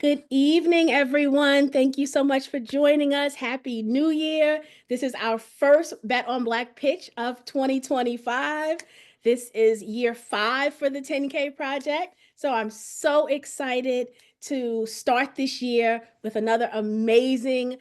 Good evening, everyone. Thank you so much for joining us. Happy New Year. This is our first Bet on Black pitch of 2025. This is year 5 for the 10K project. So I'm so excited to start this year with another amazing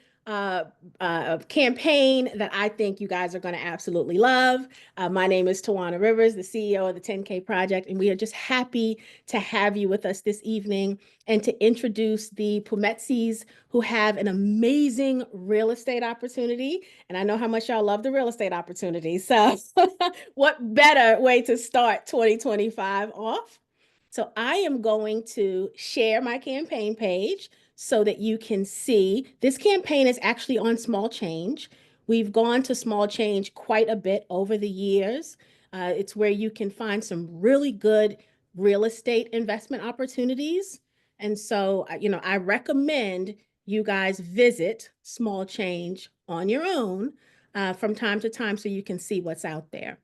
campaign that I think you guys are going to absolutely love. My name is Tawana Rivers, the CEO of the 10K project, and we are just happy to have you with us this evening and to introduce the Pumetsis, who have an amazing real estate opportunity. And I know how much y'all love the real estate opportunity. So what better way to start 2025 off? So I am going to share my campaign page so that you can see. This campaign is actually on Small Change. We've gone to Small Change quite a bit over the years. It's where you can find some really good real estate investment opportunities. And so, I recommend you guys visit Small Change on your own from time to time so you can see what's out there.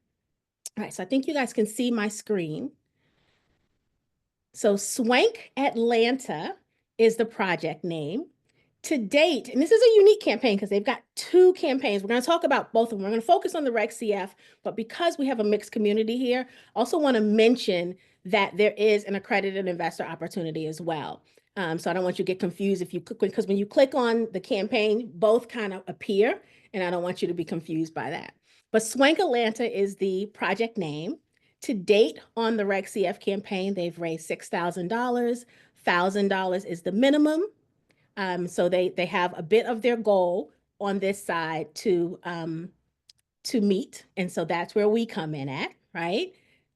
All right, so I think you guys can see my screen. So Swank Atlanta is the project name. To date, and this is a unique campaign because they've got 2 campaigns. We're going to talk about both of them. We're going to focus on the Reg CF, but because we have a mixed community here, also want to mention that there is an accredited investor opportunity as well. So I don't want you to get confused if you click, because when you click on the campaign, both kind of appear, and I don't want you to be confused by that. But Swank Atlanta is the project name. To date on the Reg CF campaign, they've raised $6,000. $1,000 is the minimum. So they have a bit of their goal on this side to meet. And so that's where we come in at, right?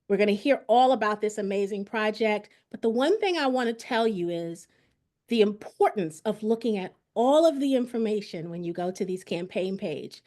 We're going to hear all about this amazing project. But the one thing I want to tell you is the importance of looking at all of the information when you go to these campaign pages.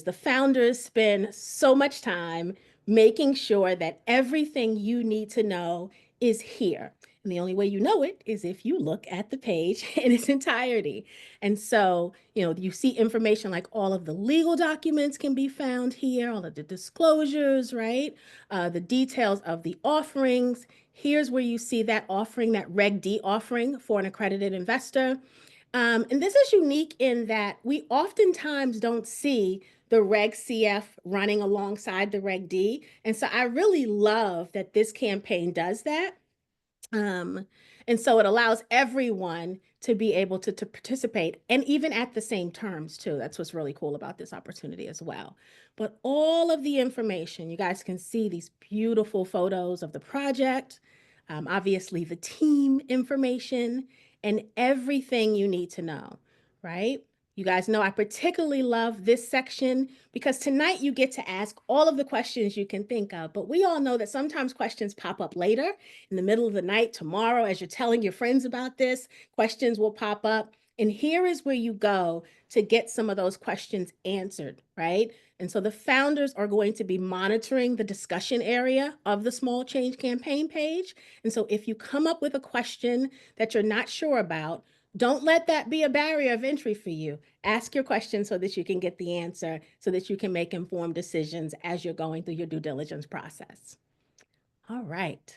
The founders spend so much time making sure that everything you need to know is here. And the only way you know it is if you look at the page in its entirety. And so, you see information like all of the legal documents can be found here, all of the disclosures, right? The details of the offerings. Here's where you see that offering, that Reg D offering for an accredited investor. And this is unique in that we oftentimes don't see the Reg CF running alongside the Reg D. And so I really love that this campaign does that. And so it allows everyone to be able to participate, and even at the same terms too. That's what's really cool about this opportunity as well. But all of the information, you guys can see these beautiful photos of the project, obviously the team information, and everything you need to know, right? You guys know I particularly love this section because tonight you get to ask all of the questions you can think of, but we all know that sometimes questions pop up later in the middle of the night, tomorrow, as you're telling your friends about this, questions will pop up. And here is where you go to get some of those questions answered, right? And so the founders are going to be monitoring the discussion area of the Small Change campaign page. And so if you come up with a question that you're not sure about, don't let that be a barrier of entry for you. Ask your question so that you can get the answer, so that you can make informed decisions as you're going through your due diligence process. All right.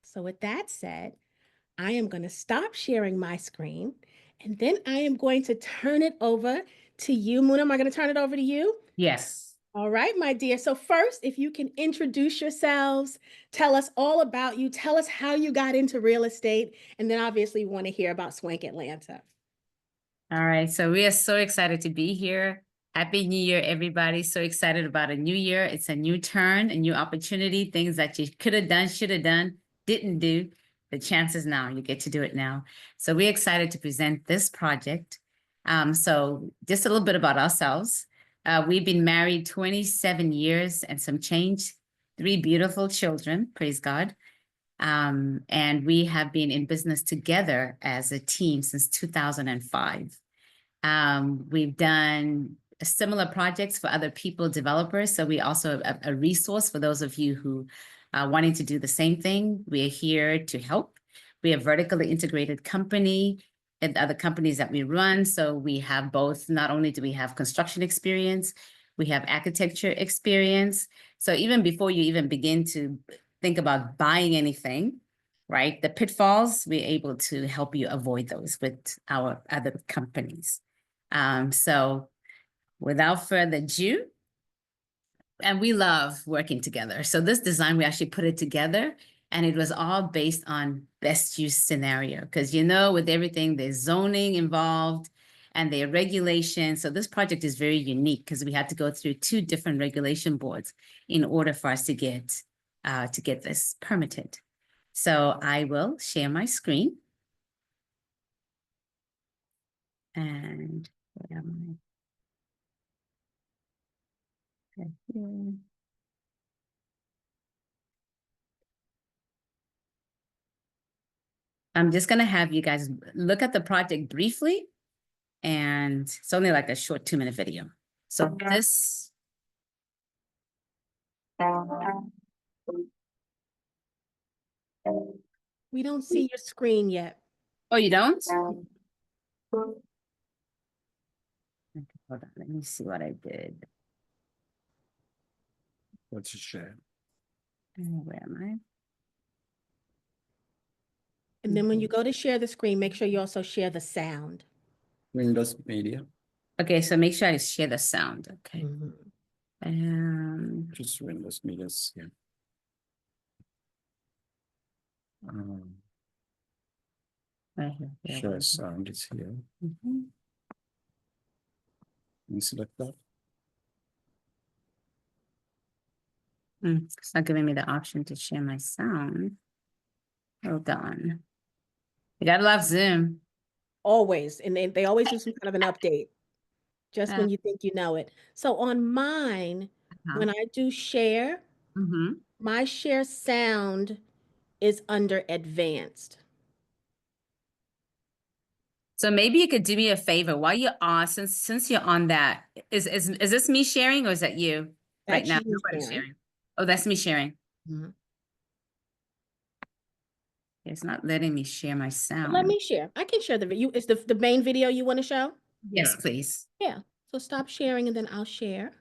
So with that said, I am going to stop sharing my screen, and then I am going to turn it over to you. Muna, am I going to turn it over to you? Yes. All right, my dear. So first, if you can introduce yourselves, tell us all about you, tell us how you got into real estate, and then obviously we want to hear about Swank Atlanta. All right. So we are so excited to be here. Happy New Year, everybody. So excited about a new year. It's a new turn, a new opportunity, things that you could have done, should have done, didn't do. The chances now, you get to do it now. So we're excited to present this project. So just a little bit about ourselves. We've been married 27 years and some change, 3 beautiful children, praise God. And we have been in business together as a team since 2005. We've done similar projects for other people, developers. So we also have a resource for those of you who are wanting to do the same thing. We are here to help. We are a vertically integrated company and other companies that we run. So we have both, not only do we have construction experience, we have architecture experience. So even before you even begin to think about buying anything, right? The pitfalls, we're able to help you avoid those with our other companies. So without further ado, and we love working together. So this design, we actually put it together, and it was all based on best use scenario. Because with everything, there's zoning involved and there are regulations. So this project is very unique because we had to go through 2 different regulation boards in order for us to get this permitted. So I will share my screen. And where am I? Okay, here. I'm just going to have you guys look at the project briefly, and it's only like a short 2-minute video. So this, We don't see your screen yet. oh, you don't? Okay, hold on, let me see what I did. What's your share? Where am And then when you go to share the screen, make sure you also share the sound. Windows Media, I? Okay, so make sure I share the sound. Okay. Mhm. just Windows Media here. Right here. There we Share go. sound is here. Mhm. You select that. It's not giving me the option to share my sound. Hold on. You gotta love Zoom. Always. And they always do some kind of an update just Uh, when you think you know it. So on mine, when I do share, Mm-hmm. my share sound is under advanced. So maybe you could do me a favor while you're on, since you're on that, is this me sharing or is that you right That's now? you Nobody's sharing. sharing. Oh, that's me sharing. Mhm. It's not letting me share my Let sound. me share. I can share the video. Is the main video you want to show? Yes, please. Yeah. So stop sharing and then I'll share.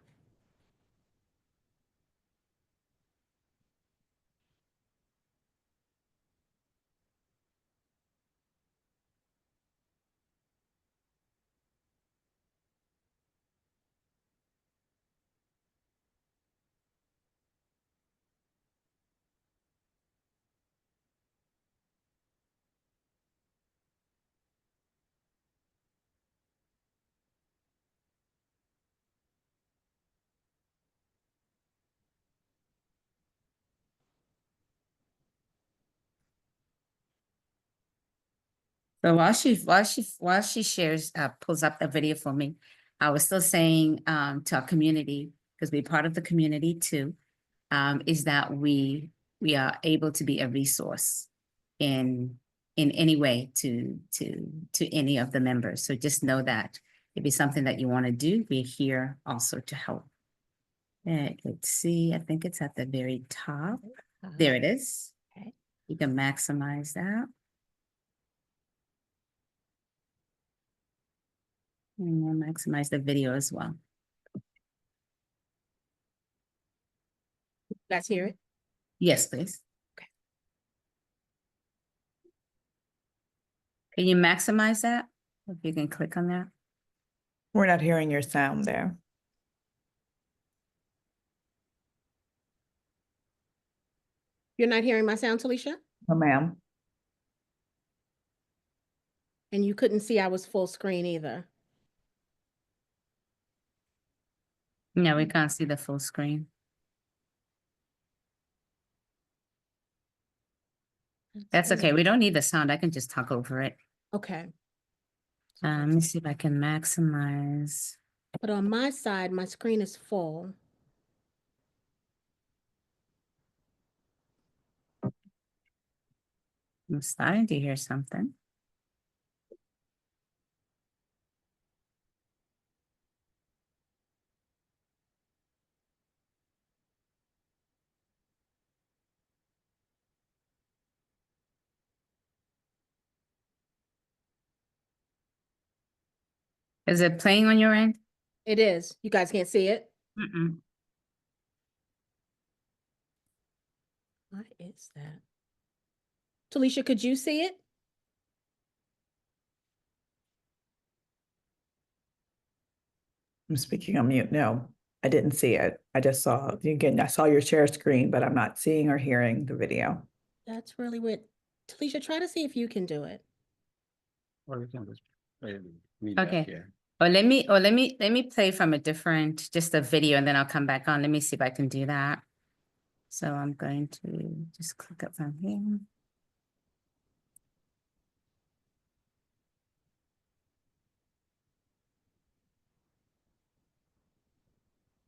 So while she shares, pulls up the video for me, I was still saying to our community, because we're part of the community too, is that we are able to be a resource in any way to any of the members. So just know that if it's something that you want to do, we're here also to help. Let's see, I think it's at the very top. There it is. Okay. You can maximize that. And then maximize the video as well. You guys hear it? Yes, please. Okay. Can you maximize that? If you can click on that. We're not hearing your sound there. You're not hearing my sound, Talisha? No, ma'am. And you couldn't see I was full screen either. No, we can't see the full screen. That's okay. We don't need the sound. I can just talk over it. Okay. Let me see if I can maximize. But on my side, my screen is full. I'm starting to hear something. Is it playing on your end? It is. You guys can't see it? Mm-mm. What is that? Talisha, could you see it? I'm speaking on mute. No, I didn't see it. I just saw, again, I saw your share screen, but I'm not seeing or hearing the video. That's really weird. Talisha, try to see if you can do it. Or we can just play the media Okay. here. Let me play from a different, just a video, and then I'll come back on. Let me see if I can do that. So I'm going to just click up from here.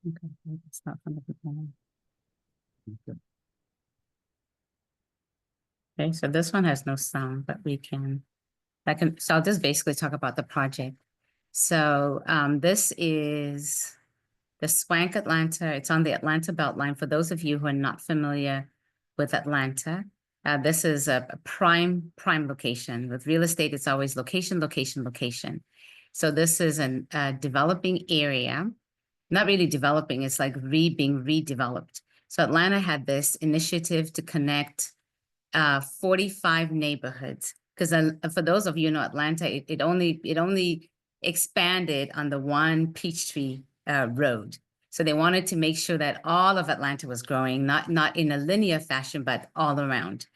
Okay, it's not from the beginning. Okay. Okay, so this one has no sound, but so I'll just basically talk about the project. So this is the Swank Atlanta. It's on the Atlanta Beltline. For those of you who are not familiar with Atlanta, this is a prime location. With real estate, it's always location, location, location. So this is a developing area, not really developing, it's like being redeveloped. So Atlanta had this initiative to connect 45 neighborhoods. Because for those of you who know Atlanta, it only expanded on the one Peachtree Road. So they wanted to make sure that all of Atlanta was growing, not in a linear fashion, but all around,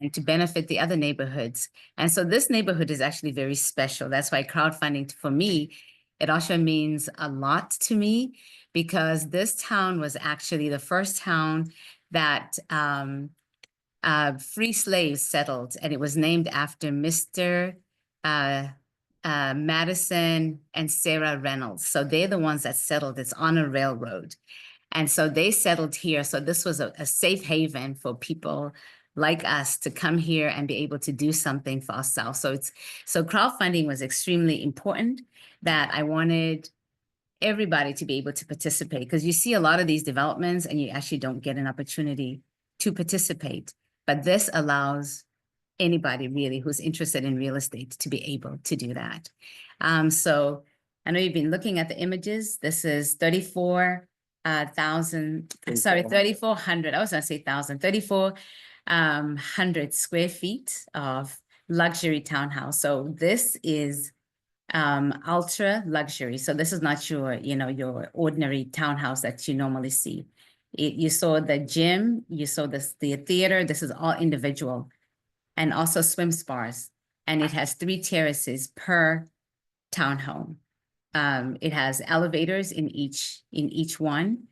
and to benefit the other neighborhoods. And so this neighborhood is actually very special. That's why crowdfunding, for me, it also means a lot to me, because this town was actually the first town that free slaves settled, and it was named after Mr. Madison and Sarah Reynolds. So they're the ones that settled. It's on a railroad. And so they settled here. So this was a safe haven for people like us to come here and be able to do something for ourselves. So crowdfunding was extremely important, that I wanted everybody to be able to participate, because you see a lot of these developments and you actually don't get an opportunity to participate. But this allows anybody really who's interested in real estate to be able to do that. So I know you've been looking at the images. This is 3,400. I was gonna say 3,400 square feet of luxury townhouse. So this is ultra luxury. So this is not your ordinary townhouse that you normally see. You saw the gym, you saw the theater. This is all individual, and also swim spas. And it has 3 terraces per townhome. It has elevators in each one,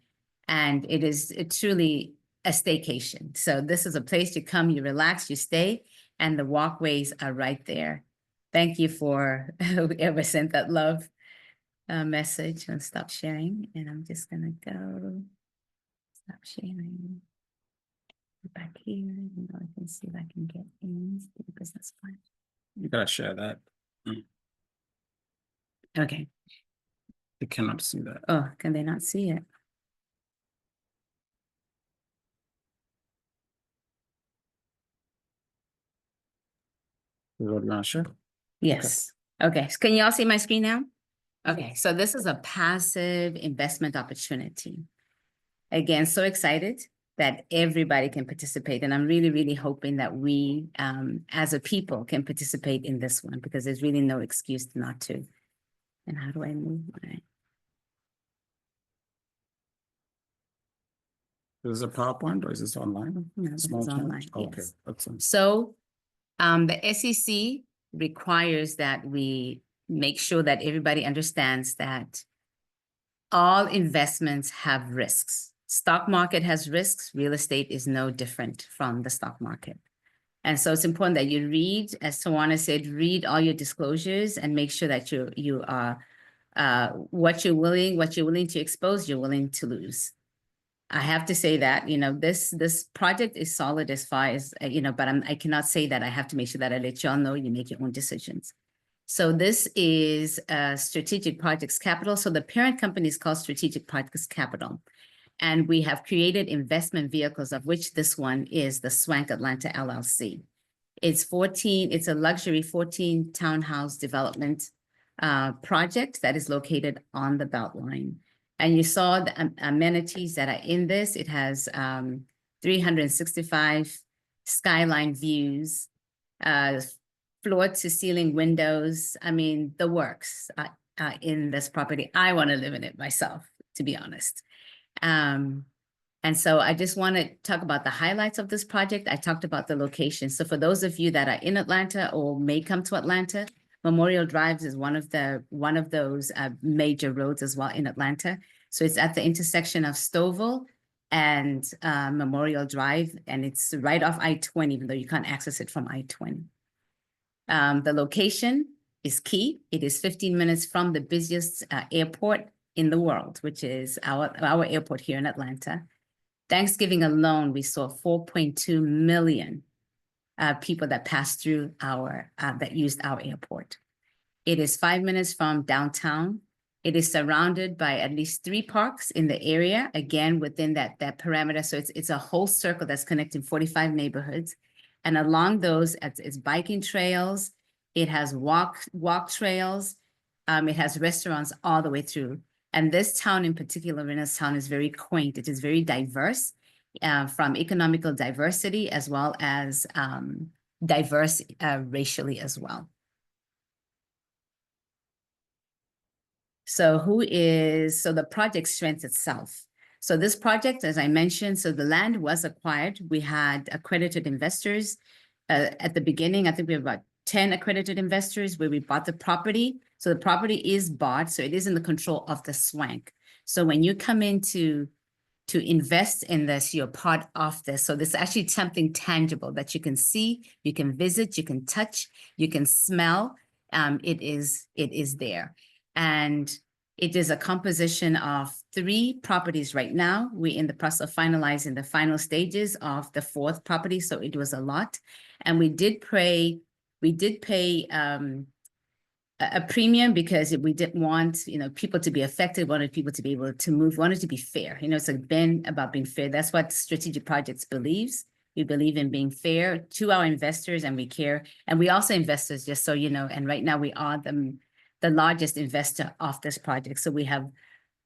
and it is truly a staycation. So this is a place you come, you relax, you stay, and the walkways are right there. Thank you for whoever sent that love message. And stop sharing, and I'm just gonna go stop sharing. Back here, I can see if I can get in the business plan. You gotta share that. Okay. They cannot see that. Oh, can they not see it? Is what you wanna share? Yes. Okay. So can you all see my screen now? Okay. So this is a passive investment opportunity. Again, so excited that everybody can participate. And I'm really, really hoping that we, as a people, can participate in this one, because there's really no excuse not to. And how do I move my... Is this a PowerPoint or is this online? No, this is Small chat? online, Okay, yes. that's it. So the SEC requires that we make sure that everybody understands that all investments have risks. Stock market has risks. Real estate is no different from the stock market. And so it's important that you read, as Tawana said, read all your disclosures and make sure that you are what you're willing to expose, you're willing to lose. I have to say that, this project is solid as far as, but I cannot say that. I have to make sure that I let y'all know, you make your own decisions. So this is Strategic Projects Capital. So the parent company is called Strategic Projects Capital. And we have created investment vehicles, of which this one is the Swank Atlanta LLC. It's a luxury 14 townhouse development project that is located on the Beltline. And you saw the amenities that are in this. It has 365 skyline views. floor to ceiling windows. I mean, the works in this property. I want to live in it myself, to be honest. And so I just want to talk about the highlights of this project. I talked about the location. So for those of you that are in Atlanta or may come to Atlanta, Memorial Drive is one of those major roads as well in Atlanta. So it's at the intersection of Stovall and Memorial Drive, and it's right off I-20, even though you can't access it from I-20. The location is key. It is 15 minutes from the busiest airport in the world, which is our airport here in Atlanta. Thanksgiving alone, we saw 4.2 million people that passed through that used our airport. It is 5 minutes from downtown. It is surrounded by at least 3 parks in the area, again, within that parameter. So it's a whole circle that's connecting 45 neighborhoods. And along those, it's biking trails. It has walk trails. It has restaurants all the way through. And this town in particular, Renaissance, is very quaint. It is very diverse, from economical diversity as well as diverse racially as well. So the project strength itself. So this project, as I mentioned, so the land was acquired. We had accredited investors. At the beginning, I think we have about 10 accredited investors where we bought the property. So the property is bought, so it is in the control of the Swank. So when you come in to invest in this, you're part of this. So this is actually something tangible that you can see, you can visit, you can touch, you can smell. It is there. And it is a composition of 3 properties right now. We're in the process of finalizing the final stages of the 4th property, so it was a lot. And we did pay a premium because we didn't want, people to be affected, wanted people to be able to move, wanted to be fair. It's been about being fair. That's what Strategic Projects believes. We believe in being fair to our investors, and we care. And we also investors, just so you know, and right now we are the largest investor of this project. So we have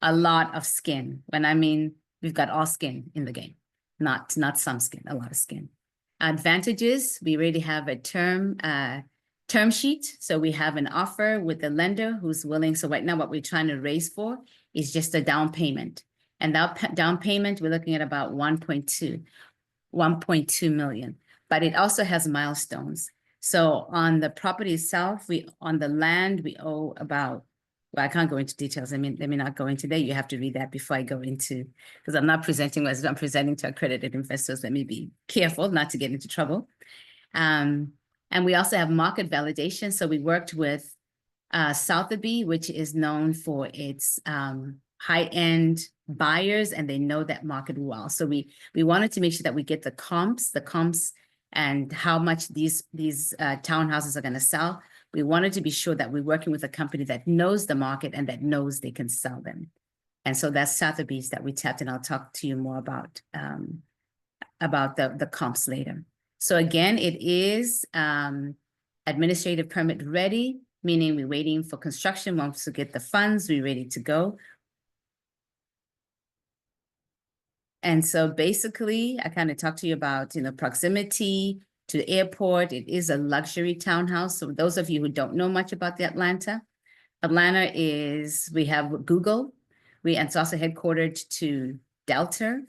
a lot of skin. When I mean, we've got all skin in the game, not some skin, a lot of skin. Advantages, we already have a term sheet. So we have an offer with the lender who's willing. So right now what we're trying to raise for is just a down payment. And that down payment, we're looking at about 1.2 million, but it also has milestones. So on the property itself, on the land, we owe about, well, I can't go into details. Let me not go into that. You have to read that before I go into, because I'm not presenting as I'm presenting to accredited investors. Let me be careful not to get into trouble. And we also have market validation. So we worked with Sotheby, which is known for its high-end buyers, and they know that market well. So we wanted to make sure that we get the comps and how much these townhouses are going to sell. We wanted to be sure that we're working with a company that knows the market and that knows they can sell them. And so that's Sotheby's that we tapped, and I'll talk to you more about the comps later. So again, it is administrative permit ready, meaning we're waiting for construction. Once we get the funds, we're ready to go. And so basically, I kind of talked to you about, proximity to the airport. It is a luxury townhouse. So those of you who don't know much about we have Google. It's also headquartered to Delta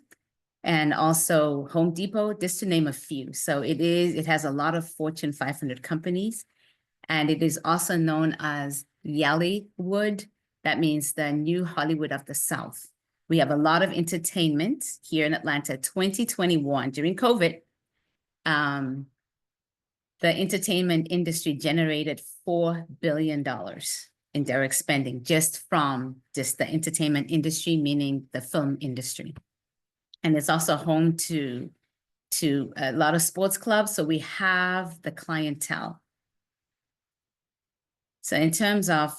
and also Home Depot, just to name a few. So it has a lot of Fortune 500 companies, and it is also known as Yallywood. That means the new Hollywood of the South. We have a lot of entertainment here in Atlanta. 2021, during COVID, the entertainment industry generated $4 billion in direct spending just from the entertainment industry, meaning the film industry. And it's also home to a lot of sports clubs. So we have the clientele. So in terms of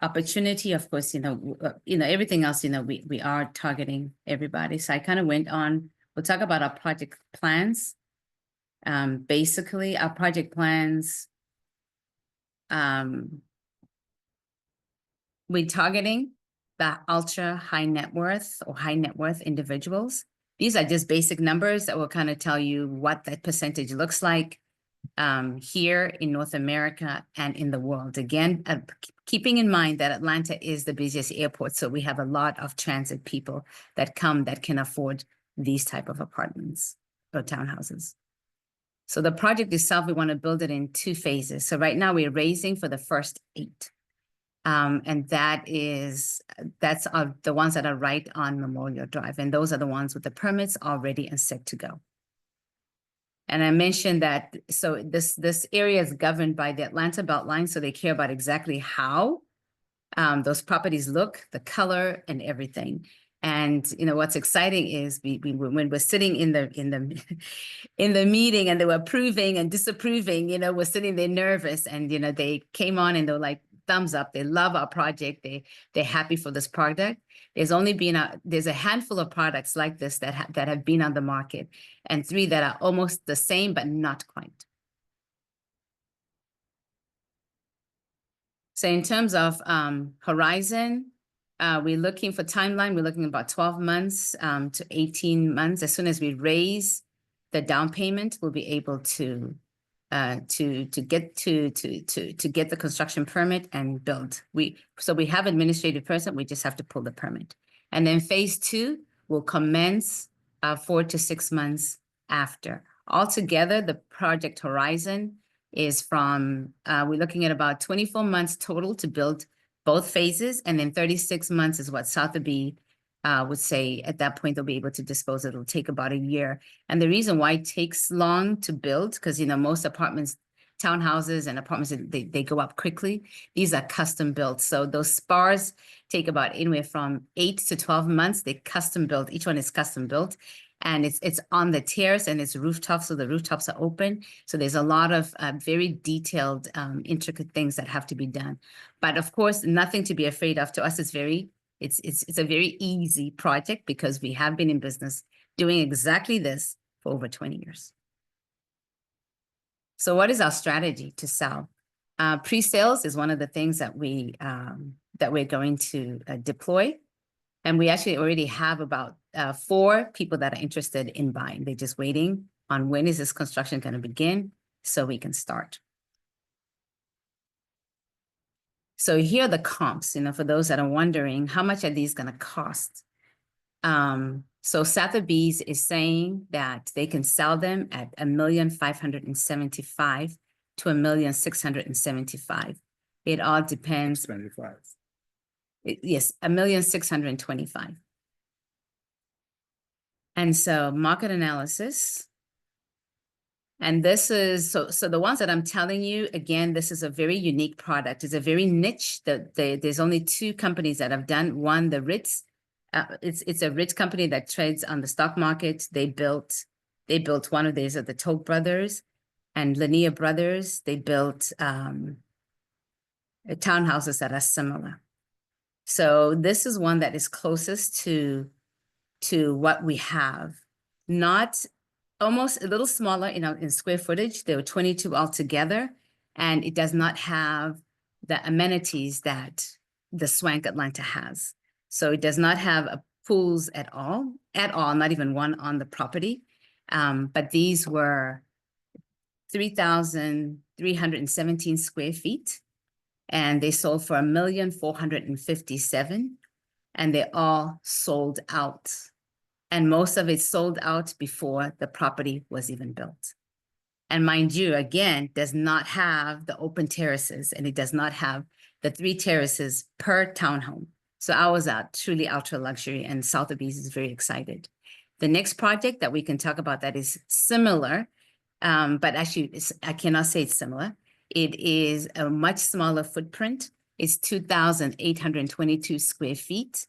opportunity, of course, everything else, we are targeting everybody. So I kind of went on, we'll talk about our project plans. Basically, our project plans, we're targeting the ultra high net worth or high net worth individuals. These are just basic numbers that will kind of tell you what that percentage looks like. here in North America and in the world. Again, keeping in mind that Atlanta is the busiest airport, so we have a lot of transit people that come that can afford these type of apartments or townhouses. So the project itself, we want to build it in 2 phases. So right now we're raising for the first 8. And that's the ones that are right on Memorial Drive. And those are the ones with the permits already and set to go. And I mentioned that, so this area is governed by the Atlanta Beltline, so they care about exactly how those properties look, the color and everything. And what's exciting is when we're sitting in the in the meeting and they were approving and disapproving, we're sitting there nervous, and they came on and they're like, thumbs up. They love our project. They're happy for this product. There's a handful of products like this that have been on the market, and 3 that are almost the same but not quite. So in terms of horizon, we're looking for timeline. We're looking about 12 months to 18 months. As soon as we raise the down payment, we'll be able to get the construction permit and build. So we have administrative person. We just have to pull the permit, and then phase 2 will commence 4 to 6 months after. Altogether, the project horizon is from, we're looking at about 24 months total to build both phases, and then 36 months is what Sotheby would say at that point they'll be able to dispose. It'll take about a year. And the reason why it takes long to build, because most apartments, townhouses and apartments, they go up quickly. These are custom built. So those spars take about anywhere from 8 to 12 months. They custom built. Each one is custom built. And it's on the terrace and it's rooftop, so the rooftops are open. So there's a lot of very detailed, intricate things that have to be done. But of course, nothing to be afraid of. To us, it's a very easy project because we have been in business doing exactly this for over 20 years. So what is our strategy to sell? Pre-sales is one of the things that we're going to deploy. And we actually already have about 4 people that are interested in buying. They're just waiting on when is this construction going to begin so we can start. So here are the comps, for those that are wondering, how much are these going to cost? So Sotheby's is saying that they can sell them at $1,575,000 to $1,675,000. It all depends. 25. Yes, $1,625,000. And so market analysis. And this is, so the ones that I'm telling you, again, this is a very unique product. It's a very niche. There's only 2 companies that have done. One, the Ritz. It's a Ritz company that trades on the stock market. They built one of these, the Toll Brothers and Lanier Brothers. They built townhouses that are similar. So this is one that is closest to what we have. Not almost a little smaller, in square footage. There were 22 altogether, and it does not have the amenities that the Swank Atlanta has. So it does not have pools at all, not even one on the property. But these were 3,317 square feet, and they sold for $1,457,000, and they all sold out. And most of it sold out before the property was even built. And mind you, again, does not have the open terraces, and it does not have the 3 terraces per townhome. So ours are truly ultra luxury, and Sotheby's is very excited. The next project that we can talk about that is similar, but actually I cannot say it's similar. It is a much smaller footprint. It's 2,822 square feet.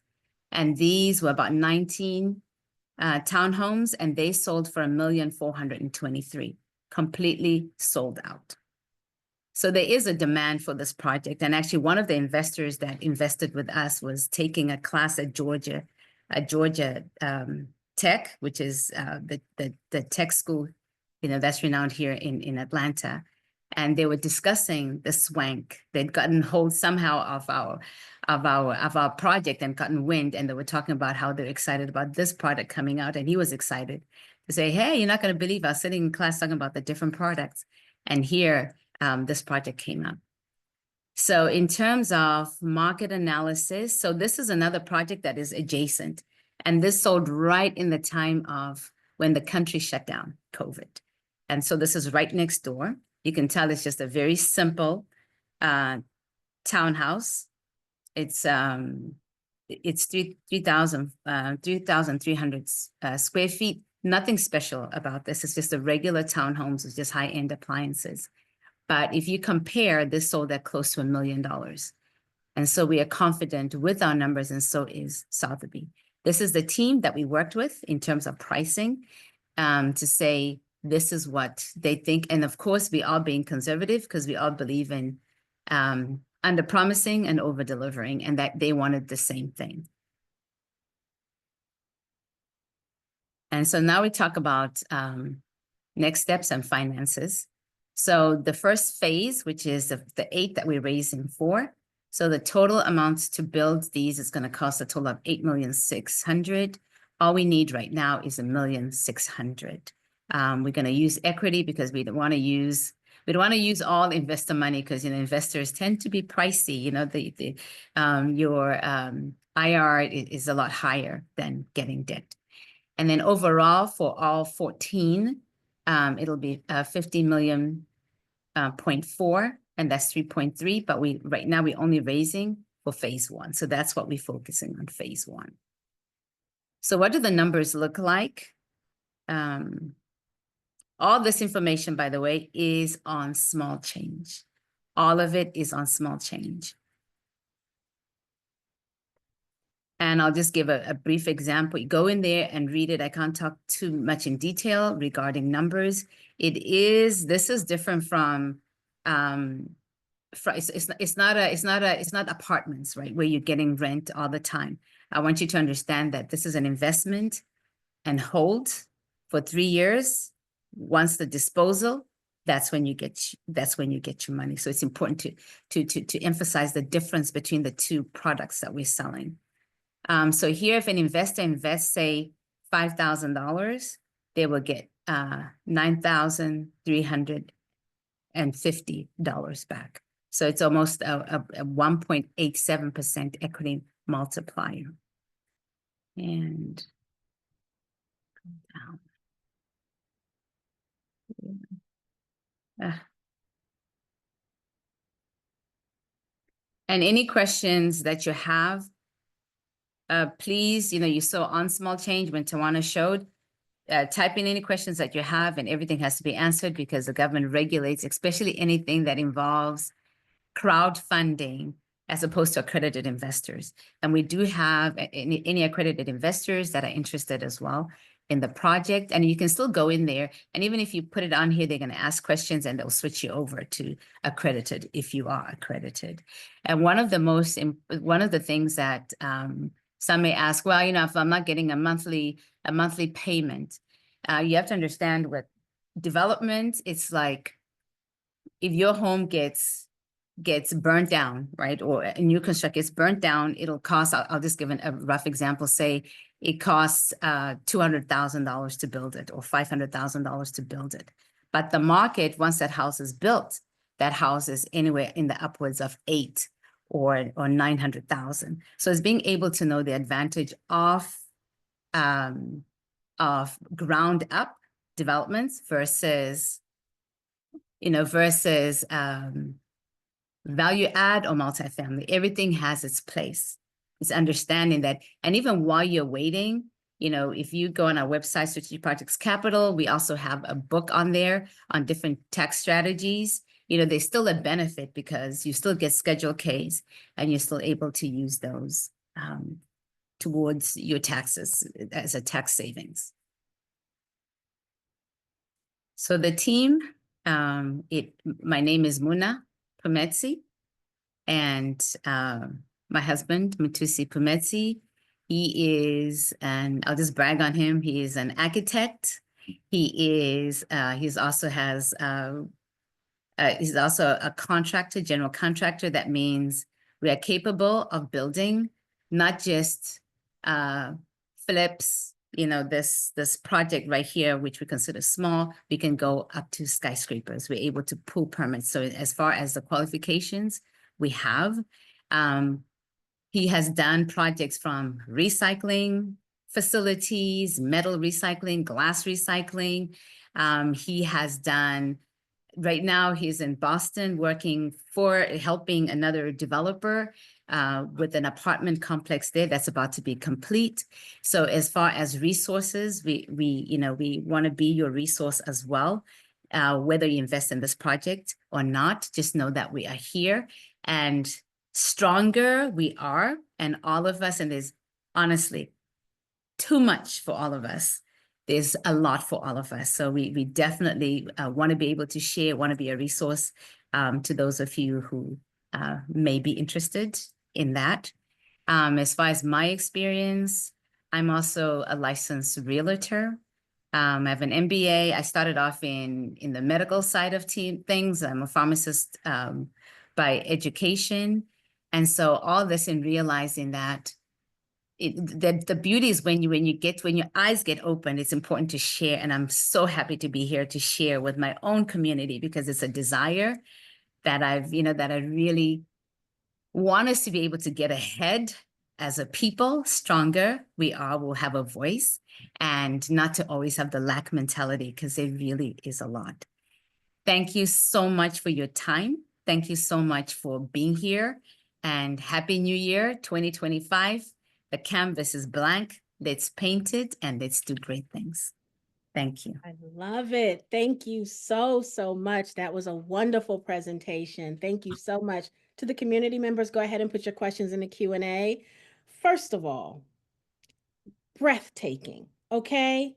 And these were about 19 townhomes, and they sold for $1,423,000, completely sold out. So there is a demand for this project. And actually one of the investors that invested with us was taking a class at Georgia Tech, which is the tech school, that's renowned here in Atlanta. And they were discussing the Swank. They'd gotten hold somehow of our project and gotten wind, and they were talking about how they're excited about this product coming out. And he was excited to say, hey, you're not going to believe I was sitting in class talking about the different products. And here, this project came up. So in terms of market analysis, so this is another project that is adjacent. And this sold right in the time of when the country shut down, COVID. And so this is right next door. You can tell it's just a very simple townhouse. It's 3,300 square feet. Nothing special about this. It's just a regular townhomes with just high-end appliances. But if you compare, this sold at close to $1 million. And so we are confident with our numbers, and so is Sotheby. This is the team that we worked with in terms of pricing to say this is what they think. And of course, we are being conservative because we all believe in under promising and over delivering, and that they wanted the same thing. And so now we talk about next steps and finances. So the first phase, which is the 8 that we're raising for. So the total amount to build these is going to cost a total of $8,600,000. All we need right now is $1,600,000. We're going to use equity because we don't want to use all investor money because investors tend to be pricey. Your IR is a lot higher than getting debt. And then overall for all 14, it'll be 50 million 0.4, and that's 3.3. But right now we're only raising for phase 1, so that's what we're focusing on, phase 1. So what do the numbers look like? All this information, by the way, is on small change. All of it is on small change. And I'll just give a brief example. You go in there and read it. I can't talk too much in detail regarding numbers. This is different from, it's not apartments, right? Where you're getting rent all the time. I want you to understand that this is an investment and hold for 3 years. Once the disposal, that's when you get your money. So it's important to emphasize the difference between the two products that we're selling. So here, if an investor invests, say, $5,000, they will get $9,350 back. So it's almost a 1.87% equity multiplier. And down. And any questions that you have, please, you saw on small change when Tawana showed, type in any questions that you have, and everything has to be answered because the government regulates, especially anything that involves crowdfunding as opposed to accredited investors. And we do have any accredited investors that are interested as well in the project. And you can still go in there. And even if you put it on here, they're going to ask questions and they'll switch you over to accredited if you are accredited. And one of the things that some may ask, well, if I'm not getting a monthly payment, you have to understand with development, it's like if your home gets burnt down, right? Or a new construction gets burnt down, it'll cost, I'll just give a rough example, say it costs $200,000 to build it or $500,000 to build it. But the market, once that house is built, that house is anywhere in the upwards of 8 or 900,000. So it's being able to know the advantage of ground up developments versus value add or multifamily. Everything has its place. It's understanding that, and even while you're waiting, if you go on our website, Strategic Projects Capital, we also have a book on there on different tax strategies. There's still a benefit because you still get Schedule Ks and you're still able to use those towards your taxes as a tax savings. So the team, my name is Muna Pumetsi, and my husband, Mtusi Pumetsi, he is, and I'll just brag on him, he is an architect. He's also a contractor, general contractor. That means we are capable of building not just flips, this project right here, which we consider small, we can go up to skyscrapers. We're able to pull permits. So as far as the qualifications we have, he has done projects from recycling facilities, metal recycling, glass recycling. He has done, right now he's in Boston working for helping another developer with an apartment complex there that's about to be complete. So as far as resources, we want to be your resource as well. Whether you invest in this project or not, just know that we are here, and stronger we are, and all of us, and there's honestly too much for all of us. There's a lot for all of us. So we definitely want to be able to share, want to be a resource to those of you who may be interested in that. As far as my experience, I'm also a licensed realtor. I have an MBA. I started off in the medical side of things. I'm a pharmacist by education. And so all this in realizing that the beauty is when your eyes get open, it's important to share. And I'm so happy to be here to share with my own community, because it's a desire that that I really want us to be able to get ahead as a people, stronger we'll have a voice, and not to always have the lack mentality, because it really is a lot. Thank you so much for your time. Thank you so much for being here, and Happy New Year 2025. The canvas is blank. Let's paint it and let's do great things. Thank you. I love it. Thank you so, so much. That was a wonderful presentation. Thank you so much. To the community members, go ahead and put your questions in the Q&A. First of all, breathtaking, okay?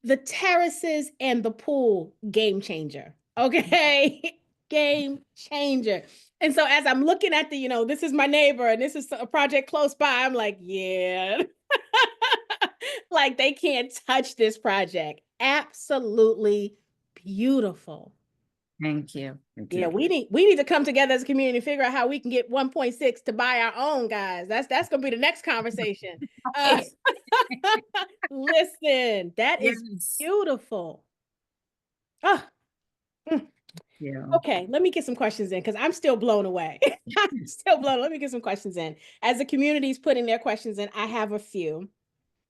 The terraces and the pool, game changer, okay? Game changer. And so as I'm looking at this is my neighbor and this is a project close by, I'm like, yeah. Like they can't touch this project. Absolutely beautiful. Thank you. Yeah, we need to come together as a community and figure out how we can get 1.6 to buy our own, guys. That's gonna be the next conversation. Listen, that is beautiful. Oh, yeah. Okay, let me get some questions in because I'm still blown away. I'm still blown. Let me get some questions in. As the community is putting their questions in, I have a few.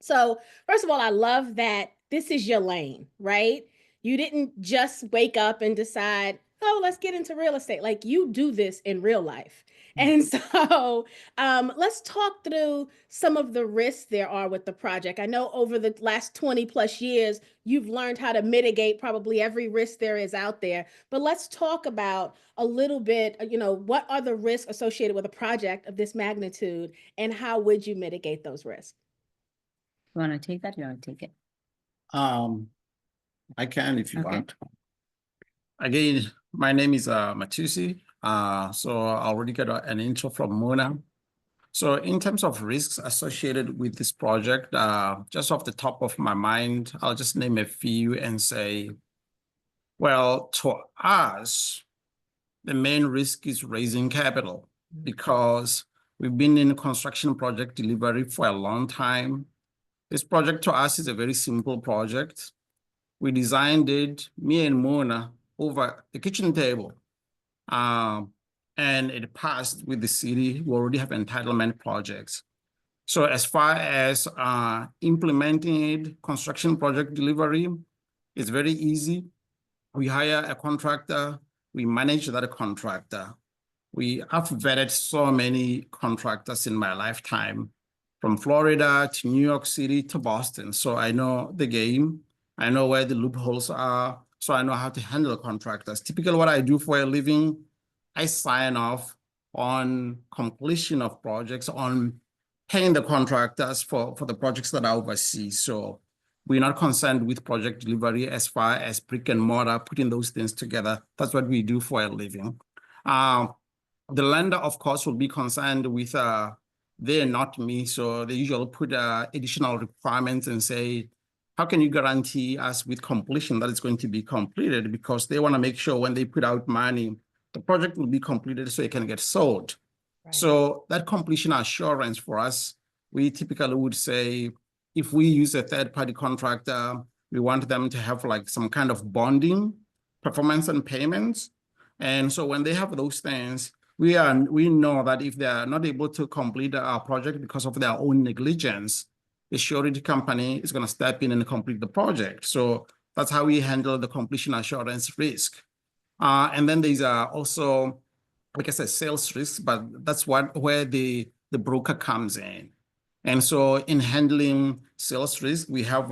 So first of all, I love that this is your lane, right? You didn't just wake up and decide, oh, let's get into real estate. Like you do this in real life. And so let's talk through some of the risks there are with the project. I know over the last 20 plus years, you've learned how to mitigate probably every risk there is out there. But let's talk about a little bit, what are the risks associated with a project of this magnitude and how would you mitigate those risks? You want to take that? You want to take it? I can if you Okay. want. Again, my name is Matusi. So I already got an intro from Mona. So in terms of risks associated with this project, just off the top of my mind, I'll just name a few and say, well, to us, the main risk is raising capital because we've been in construction project delivery for a long time. This project to us is a very simple project. We designed it, me and Mona, over the kitchen table. And it passed with the city. We already have entitlement projects. So as far as implementing it, construction project delivery, it's very easy. We hire a contractor, we manage that contractor. I've vetted so many contractors in my lifetime, from Florida to New York City to Boston. So I know the game. I know where the loopholes are. So I know how to handle contractors. Typically what I do for a living, I sign off on completion of projects, on paying the contractors for the projects that I oversee. So we're not concerned with project delivery as far as brick and mortar, putting those things together. That's what we do for a living. The lender, of course, will be concerned with they're not me. So they usually put additional requirements and say, how can you guarantee us with completion that it's going to be completed? Because they want to make sure when they put out money, the project will be completed so it can get sold. Right. So that completion assurance for us, we typically would say if we use a third-party contractor, we want them to have like some kind of bonding, performance and payments. And so when they have those things, we know that if they are not able to complete our project because of their own negligence, the surety company is going to step in and complete the project. So that's how we handle the completion assurance risk. And then there's also, like I said, sales risk, but that's where the broker comes in. And so in handling sales risk, we have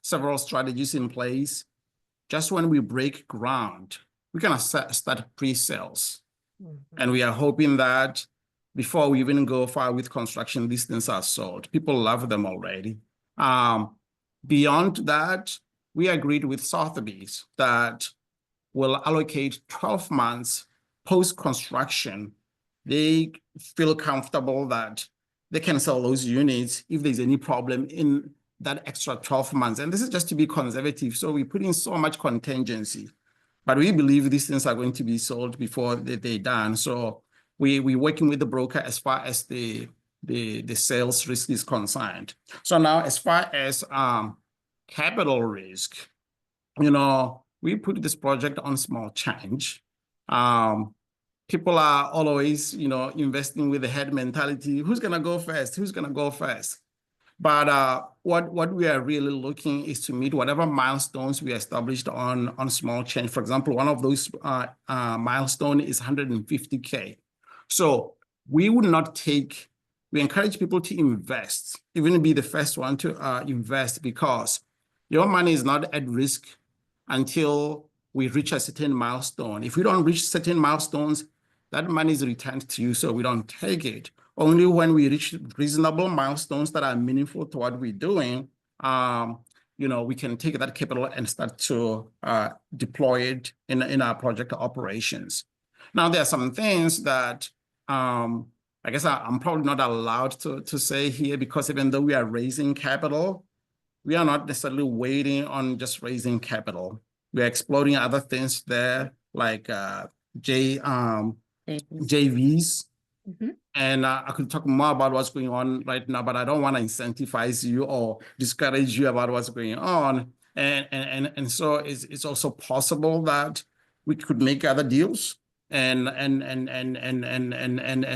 several strategies in place. Just when we break ground, we're going to start pre-sales. And we are hoping that before we even go far with construction, these things are sold. People love them already. Beyond that, we agreed with Sotheby's that we'll allocate 12 months post-construction. They feel comfortable that they can sell those units if there's any problem in that extra 12 months. And this is just to be conservative. So we put in so much contingency. But we believe these things are going to be sold before they're done. So we're working with the broker as far as the sales risk is concerned. So now as far as capital risk, we put this project on small change. People are always, investing with the head mentality. Who's going to go first? Who's going to go first? But what we are really looking is to meet whatever milestones we established on small change. For example, one of those milestone is 150K. So we encourage people to invest, even be the first one to invest, because your money is not at risk until we reach a certain milestone. If we don't reach certain milestones, that money is returned to you, so we don't take it. Only when we reach reasonable milestones that are meaningful to what we're doing, we can take that capital and start to deploy it in our project operations. Now, there are some things that I guess I'm probably not allowed to say here, because even though we are raising capital, we are not necessarily waiting on just raising capital. We are exploring other things there, like JVs. Mm-hmm. And I could talk more about what's going on right now, but I don't want to incentivize you or discourage you about what's going on. And so it's also possible that we could make other deals and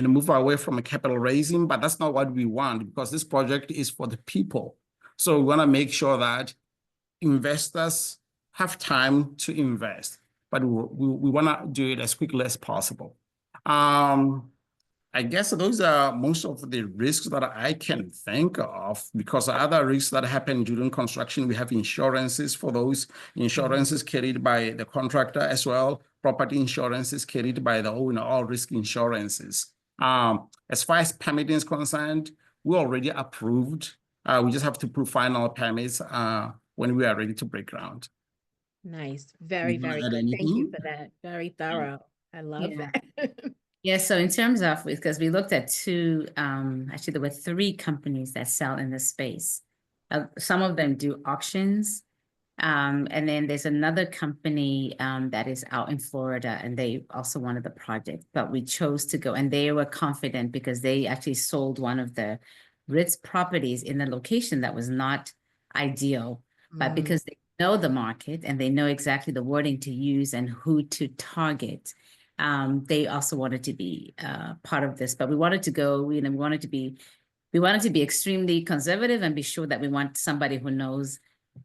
move away from a capital raising, but that's not what we want, because this project is for the people. So we want to make sure that investors have time to invest, but we want to do it as quickly as possible. I guess those are most of the risks that I can think of, because other risks that happen during construction, we have insurances for those. Insurances carried by the contractor as well. Property insurances carried by the owner, all risk insurances. As far as permitting is concerned, we already approved. We just have to prove final permits when we are ready to break ground. Nice. Very, very good. Thank you for that. Very thorough. I love that. Yeah, so in terms of, because we looked at two, actually there were 3 companies that sell in this space. Some of them do auctions. And then there's another company that is out in Florida, and they also wanted the project, but we chose to go, and they were confident because they actually sold one of the Ritz properties in the location that was not ideal, but because they know the market and they know exactly the wording to use and who to target, they also wanted to be part of this. But we wanted to go, we wanted to be extremely conservative and be sure that we want somebody who knows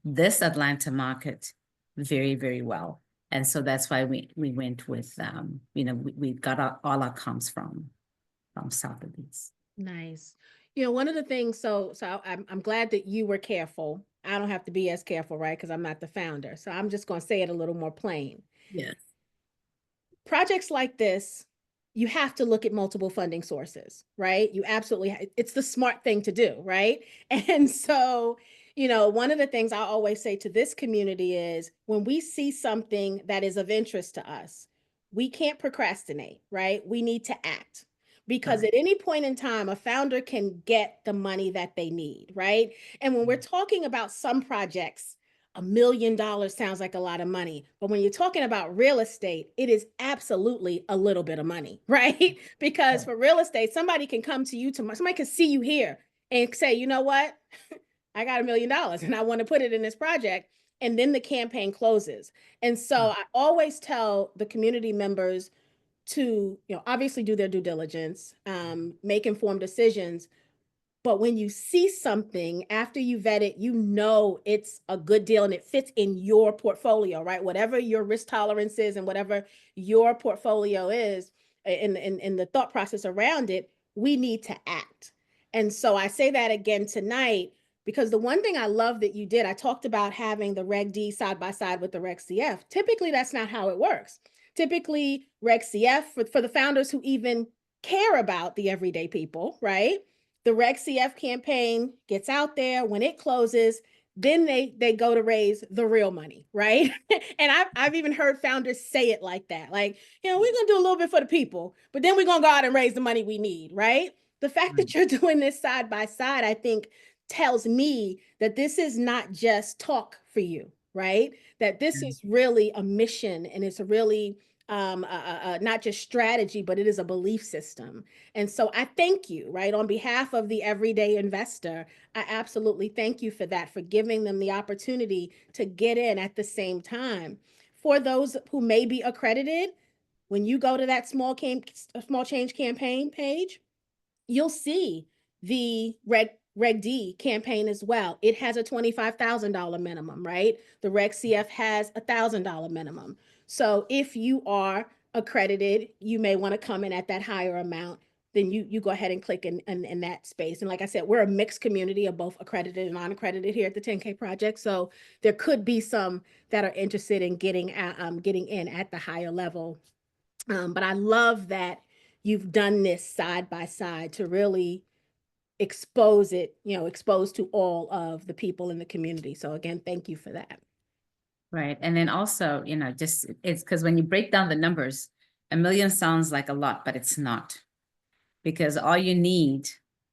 this Atlanta market very, very well. And so that's why we went with, we got all our comps from Sotheby's. Nice. One of the things, so I'm glad that you were careful. I don't have to be as careful, right? Because I'm not the founder. So I'm just going to say it a little more plain. Yes. Projects like this, you have to look at multiple funding sources, right? You absolutely, it's the smart thing to do, right? And so, one of the things I always say to this community is, when we see something that is of interest to us, we can't procrastinate, right? We need to act. Because at any point in time, a founder can get the money that they need, right? And when we're talking about some projects, $1 million sounds like a lot of money. But when you're talking about real estate, it is absolutely a little bit of money, right? Because for real estate, somebody can come to you tomorrow, somebody can see you here and say, you know what? I got $1 million and I want to put it in this project. And then the campaign closes. And so I always tell the community members to, obviously do their due diligence, make informed decisions. But when you see something after you vet it, it's a good deal and it fits in your portfolio, right? Whatever your risk tolerance is and whatever your portfolio is in the thought process around it, we need to act. And so I say that again tonight, because the one thing I love that you did, I talked about having the Reg D side by side with the Reg CF. Typically, that's not how it works. Typically, Reg CF, for the founders who even care about the everyday people, right? The Reg CF campaign gets out there. When it closes, then they go to raise the real money, right? And I've even heard founders say it like that. Like, we're going to do a little bit for the people, but then we're going to go out and raise the money we need, right? The fact that you're doing this side by side, I think tells me that this is not just talk for you, right? That this is really a mission, and it's a really not just strategy, but it is a belief system. And so I thank you, right? On behalf of the everyday investor, I absolutely thank you for that, for giving them the opportunity to get in at the same time. For those who may be accredited, when you go to that small change campaign page, you'll see the Reg D campaign as well. It has a $25,000 minimum, right? The Reg CF has a $1,000 minimum. So if you are accredited, you may want to come in at that higher amount. Then you go ahead and click in that space. And like I said, we're a mixed community of both accredited and non-accredited here at the 10K Project. So there could be some that are interested in getting in at the higher level. But I love that you've done this side by side to really expose to all of the people in the community. So again, thank you for that. Right. And then also, just it's because when you break down the numbers, $1 million sounds like a lot, but it's not. Because all you need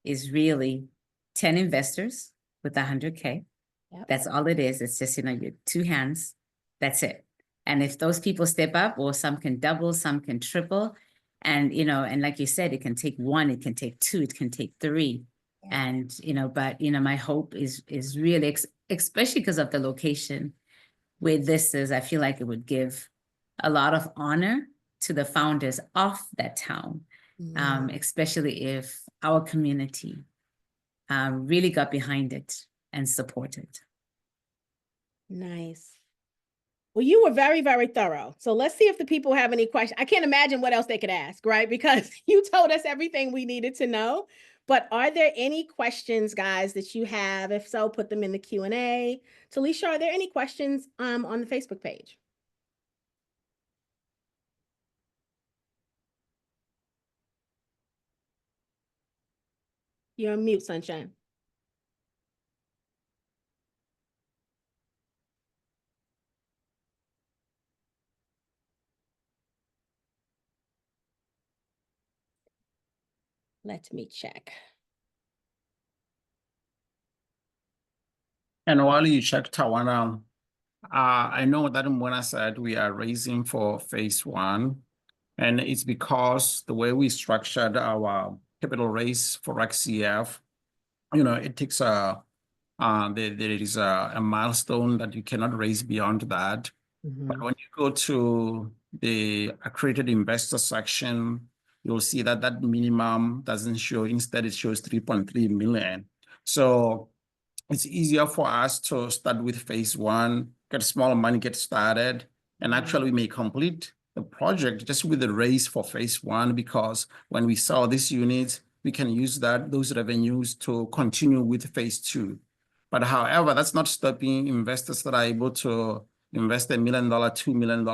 is really 10 investors with 100K. Yep. That's all it is. It's just, your two hands. That's it. And if those people step up, or some can double, some can triple. And, and like you said, it can take one, it can take two, it can take three. Yeah. And, but, my hope is really, especially because of the location where this is, I feel like it would give a lot of honor to the founders of that town. Especially if our community really got behind it and supported. Nice. Well, you were very, very thorough. So let's see if the people have any questions. I can't imagine what else they could ask, right? Because you told us everything we needed to know. But are there any questions, guys, that you have? If so, put them in the Q&A. Talisha, are there any questions on the Facebook page? You're on mute, Sunshine. Let me check. And while you check, Tawana, I know that when I said we are raising for phase one, and it's because the way we structured our capital raise for XCF, it takes there is a milestone that you cannot raise beyond that. But when you go to the accredited investor section, you'll see that that minimum doesn't show. Instead, it shows 3.3 million. So it's easier for us to start with phase one, get small money, get started, and actually we may complete the project just with the raise for phase one, because when we sell these units, we can use those revenues to continue with phase two. But however, that's not stopping investors that are able to invest $1 million, $2 million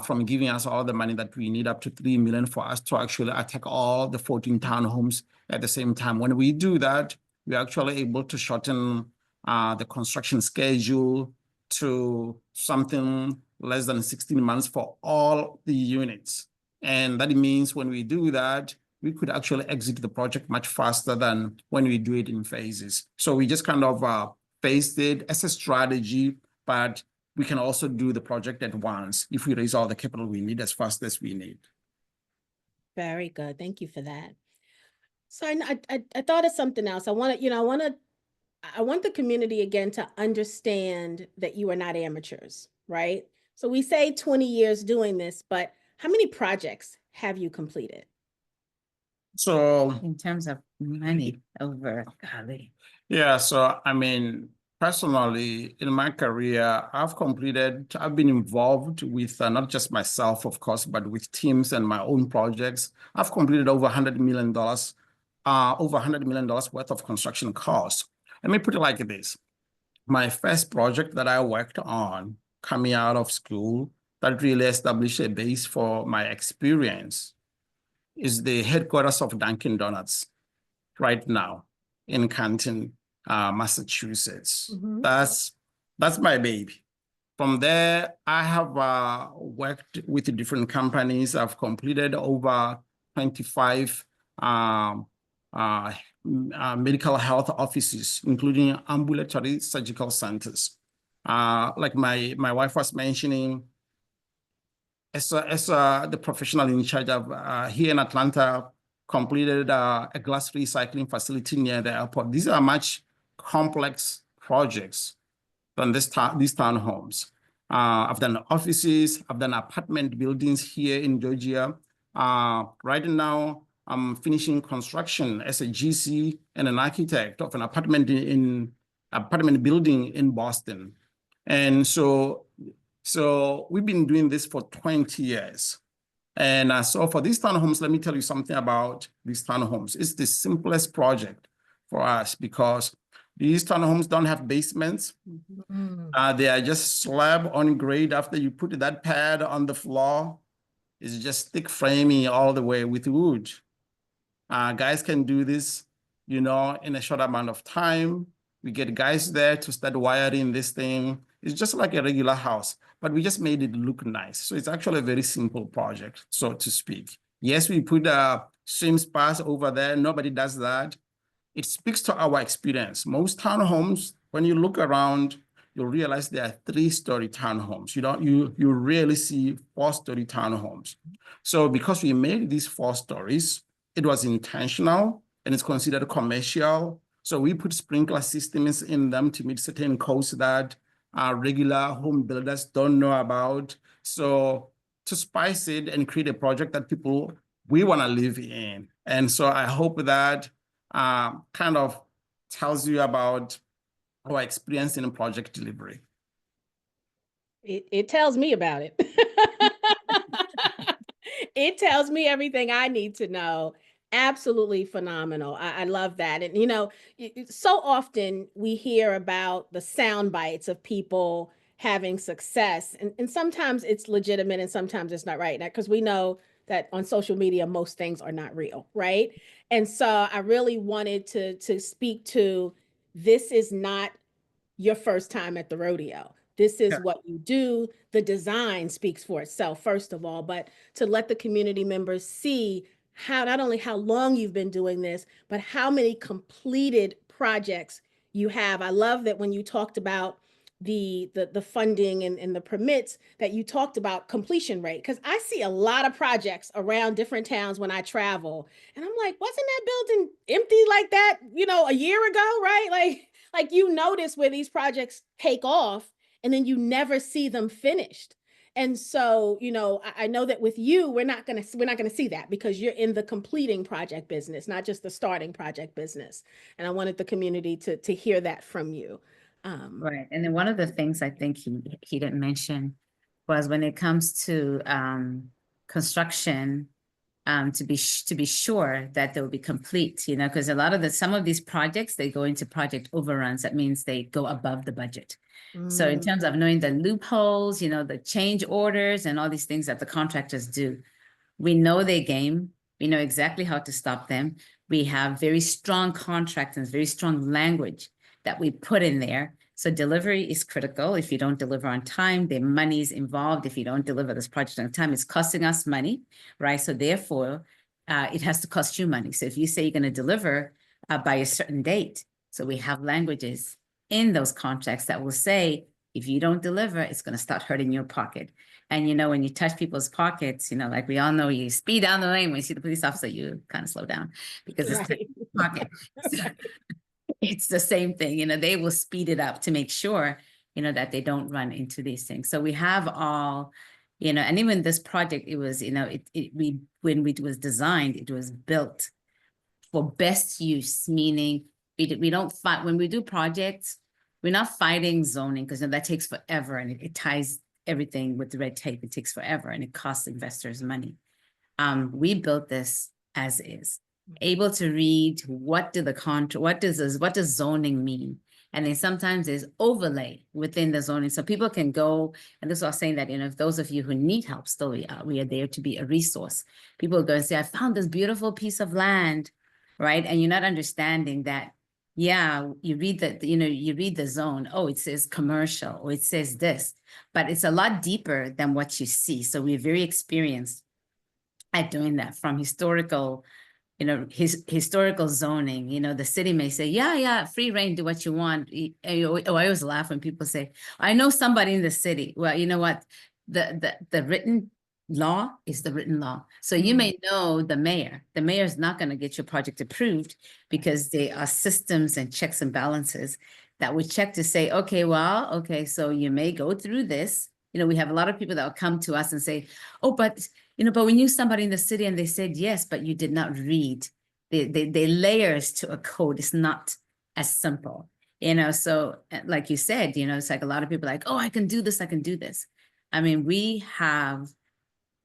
from giving us all the money that we need, up to $3 million, for us to actually attack all the 14 townhomes at the same time. When we do that, we're actually able to shorten the construction schedule to something less than 16 months for all the units. And that means when we do that, we could actually exit the project much faster than when we do it in phases. So we just kind of phased it as a strategy, but we can also do the project at once if we raise all the capital we need as fast as we need. Very good. Thank you for that. So I thought of something else. I want to, I want the community again to understand that you are not amateurs, right? So we say 20 years doing this, but how many projects have you completed? So In terms of money over, golly. yeah, so I mean, personally, in my career, I've been involved with not just myself, of course, but with teams and my own projects. I've completed over $100 million, over $100 million worth of construction costs. Let me put it like this. My first project that I worked on coming out of school that really established a base for my experience is the headquarters of Dunkin' Donuts right now in Canton, Massachusetts. Mhm. That's my baby. From there, I have worked with different companies. I've completed over 25 um, uh, medical health offices, including ambulatory surgical centers. Like my wife was mentioning, as the professional in charge of here in Atlanta, completed a glass recycling facility near the airport. These are much complex projects than these townhomes. I've done offices, I've done apartment buildings here in Georgia. Right now, I'm finishing construction as a GC and an architect of an apartment building in Boston. And so we've been doing this for 20 years. And so for these townhomes, let me tell you something about these townhomes. It's the simplest project for us because these townhomes don't have basements. Mm. They are just slab on grade. After you put that pad on the floor, it's just stick framing all the way with wood. Guys can do this, in a short amount of time. We get guys there to start wiring this thing. It's just like a regular house, but we just made it look nice. So it's actually a very simple project, so to speak. Yes, we put swim spas over there. Nobody does that. It speaks to our experience. Most townhomes, when you look around, you'll realize they are 3-story townhomes. You rarely see 4-story townhomes. So because we made these 4 stories, it was intentional and it's considered commercial. So we put sprinkler systems in them to meet certain codes that regular home builders don't know about. So to spice it and create a project that we want to live in. And so I hope that kind of tells you about our experience in project delivery. It tells me about it. It tells me everything I need to know. Absolutely phenomenal. I love that. And, so often we hear about the sound bites of people having success, and sometimes it's legitimate and sometimes it's not right. Because we know that on social media, most things are not real, right? And so I really wanted to speak to, this is not your first time at the rodeo. This is what you do. The design speaks for itself, first of all, but to let the community members see how, not only how long you've been doing this, but how many completed projects you have. I love that when you talked about the funding and the permits, that you talked about completion rate, because I see a lot of projects around different towns when I travel, and I'm like, wasn't that building empty like that, a year ago, right? Like you notice where these projects take off and then you never see them finished. And so, I know that with you, we're not going to see that because you're in the completing project business, not just the starting project business. And I wanted the community to hear that from you. Right. And then one of the things I think he didn't mention was when it comes to construction, to be sure that they'll be complete, because some of these projects, they go into project overruns. That means they go above the budget. So in terms of knowing the loopholes, the change orders and all these things that the contractors do, we know their game. We know exactly how to stop them. We have very strong contracts and very strong language that we put in there. So delivery is critical. If you don't deliver on time, the money is involved. If you don't deliver this project on time, it's costing us money, right? So therefore, it has to cost you money. So if you say you're going to deliver by a certain date, so we have languages in those contracts that will say, If you don't deliver, it's going to start hurting your pocket. And, you know, when you touch people's pockets, you know, like we all know, you speed down the lane, when you see the police officer, you kind of slow down because it's touching your pocket. So it's the same thing, you know, they will speed it up to make sure, you know, that they don't run into these things. So we have all, you know, and even this project, it was, you know, when it was designed, it was built for best use, meaning we don't fight, when we do projects, we're not fighting zoning because that takes forever and it ties everything with the red tape. It takes forever and it costs investors money. We built this as is, able to read what does zoning mean? And then sometimes there's overlay within the zoning. So people can go, and this is what I was saying, that, you know, if those of you who need help still, we are there to be a resource. People go and say, I found this beautiful piece of land, right? And you're not understanding that, yeah, you read the zone, oh, it says commercial, or it says this, but it's a lot deeper than what you see. So we're very experienced at doing that, from historical, you know, historical zoning. You know, the city may say, yeah, free reign, do what you want. I always laugh when people say, I know somebody in the city. Well, you know what? The written law is the written law. So you may know the mayor. The mayor is not going to get your project approved because there are systems and checks and balances that would check to say, okay, so you may go through this. You know, we have a lot of people that will come to us and say, oh, but you know, but we knew somebody in the city and they said yes, but you did not read. The layers to a code is not as simple, you know. So like you said, you know, it's like a lot of people like, oh, I can do this, I can do this. I mean, we have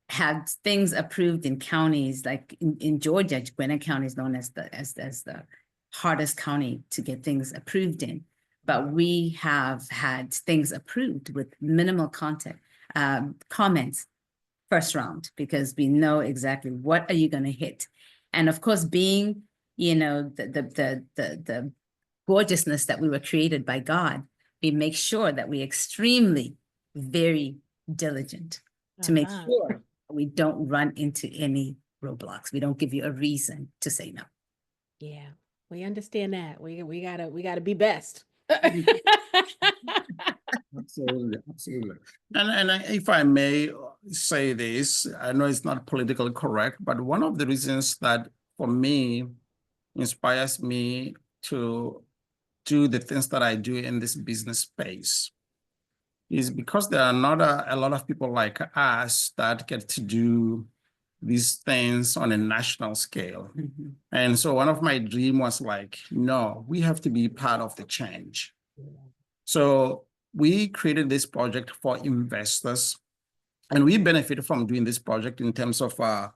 had things approved in counties like in Georgia. Gwinnett County is known as the hardest county to get things approved in, but we have had things approved with minimal comments first round, because we know exactly what are you going to hit. And of course, being, you know, the gorgeousness that we were created by God, we make sure that we're extremely very diligent to make sure we don't run into any roadblocks. We don't give you a reason to say no. Yeah, we understand that. We gotta be best. Absolutely, absolutely. And if I may say this, I know it's not politically correct, but one of the reasons that for me inspires me to do the things that I do in this business space is because there are not a lot of people like us that get to do these things on a national scale. Mm-hmm. And so one of my dreams was like, no, we have to be part of the change. So we created this project for investors, and we benefited from doing this project in terms of our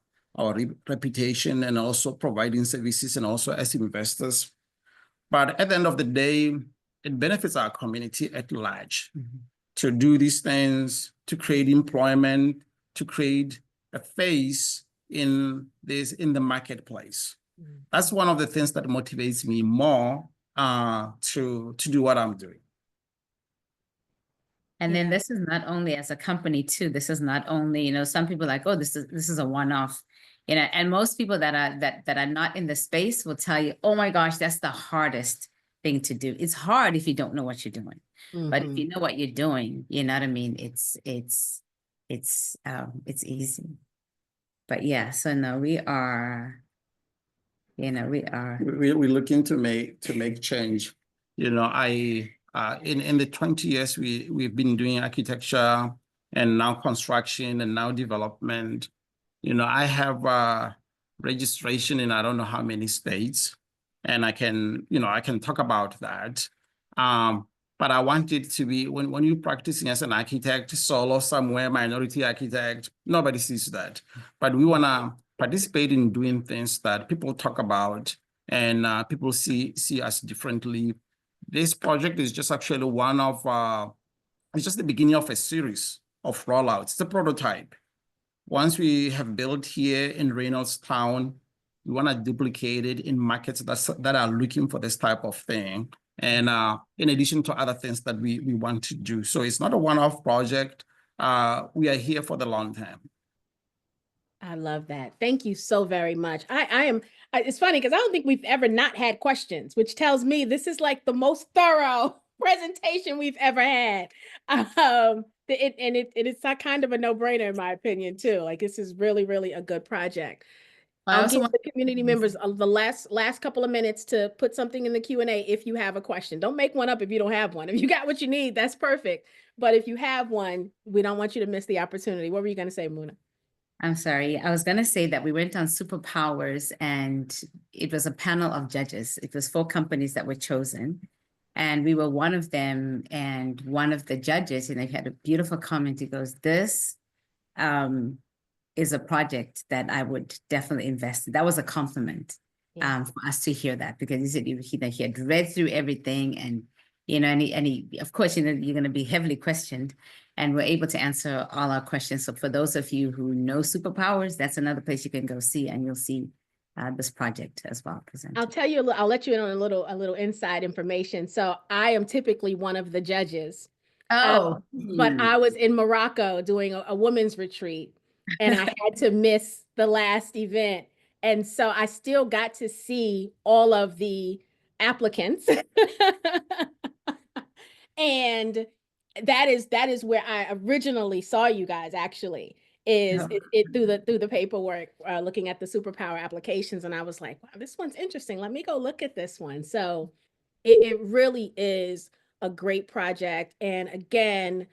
reputation and also providing services and also as investors. But at the end of the day, it benefits our community at large to do these things, to create employment, to create a face in the marketplace. That's one of the things that motivates me more to do what I'm doing. And then this is not only as a company too, this is not only, you know, some people are like, oh, this is a one-off, you know, and most people that are not in the space will tell you, oh my gosh, that's the hardest thing to do. It's hard if you don't know what you're doing. But if you know what you're doing, you know what I mean? It's easy. But yeah, so no, we're looking to make change. You know, in the 20 years we've been doing architecture and now construction and now development, you know, I have registration in I don't know how many states, and I can talk about that. But I want it to be when you're practicing as an architect, solo somewhere, minority architect, nobody sees that. But we want to participate in doing things that people talk about and people see us differently. This project is just actually it's just the beginning of a series of rollouts. It's a prototype. Once we have built here in Reynoldstown, we want to duplicate it in markets that are looking for this type of thing. And in addition to other things that we want to do. So it's not a one-off project. We are here for the long term. I love that. Thank you so very much. It's funny because I don't think we've ever not had questions, which tells me this is like the most thorough presentation we've ever had. It's not kind of a no-brainer in my opinion too. Like this is really, really a good project. I I'll also give want the community members the last couple of minutes to put something in the Q&A if you have a question. Don't make one up if you don't have one. If you got what you need, that's perfect. But if you have one, we don't want you to miss the opportunity. What were you going to say, Muna? I'm sorry. I was going to say that we went on Superpowers and it was a panel of judges. It was 4 companies that were chosen and we were one of them. And one of the judges, he had a beautiful comment. He goes, this is a project that I would definitely invest in. That was a compliment for us to hear that, because he said he had read through everything and, and he, of course, you're going to be heavily questioned and we're able to answer all our questions. So for those of you who know Superpowers, that's another place you can go see, and you'll see this project as well presented. I'll tell you, I'll let you in on a little inside information. So I am typically one of the judges. But I was in Morocco doing a women's retreat and I had to miss the last event. And so I still got to see all of the applicants. And that is where I originally saw you guys actually is through the paperwork, looking at the superpower applications. And I was like, wow, this one's interesting. Let me go look at this one. So it really is a great project. And again,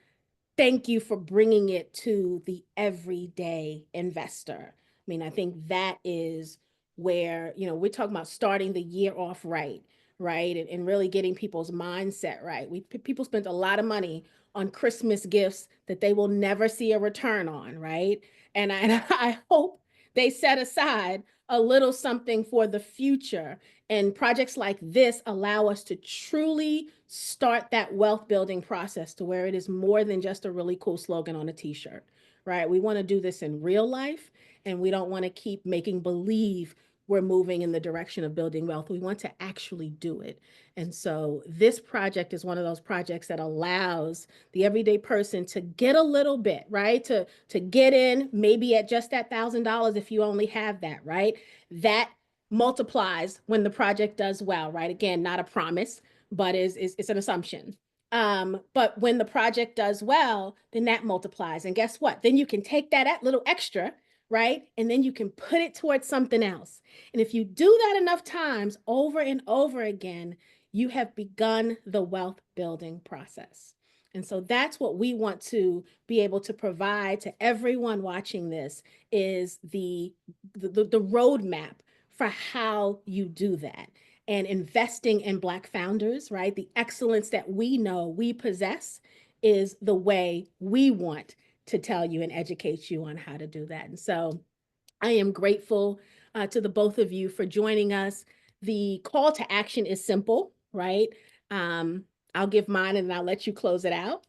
thank you for bringing it to the everyday investor. I mean, I think that is where, we're talking about starting the year off right, and really getting people's mindset right. People spent a lot of money on Christmas gifts that they will never see a return on, right? And I hope they set aside a little something for the future. And projects like this allow us to truly start that wealth building process to where it is more than just a really cool slogan on a t-shirt, right? We want to do this in real life, and we don't want to keep making believe we're moving in the direction of building wealth. We want to actually do it. And so this project is one of those projects that allows the everyday person to get a little bit, right? To get in maybe at just that $1,000 if you only have that, right? That multiplies when the project does well, right? Again, not a promise, but it's an assumption. But when the project does well, then that multiplies. And guess what? Then you can take that little extra, right? And then you can put it towards something else. And if you do that enough times over and over again, you have begun the wealth building process. And so that's what we want to be able to provide to everyone watching this is the roadmap for how you do that. And investing in Black founders, right? The excellence that we know we possess is the way we want to tell you and educate you on how to do that. And so I am grateful to the both of you for joining us. The call to action is simple, right? I'll give mine and I'll let you close it out.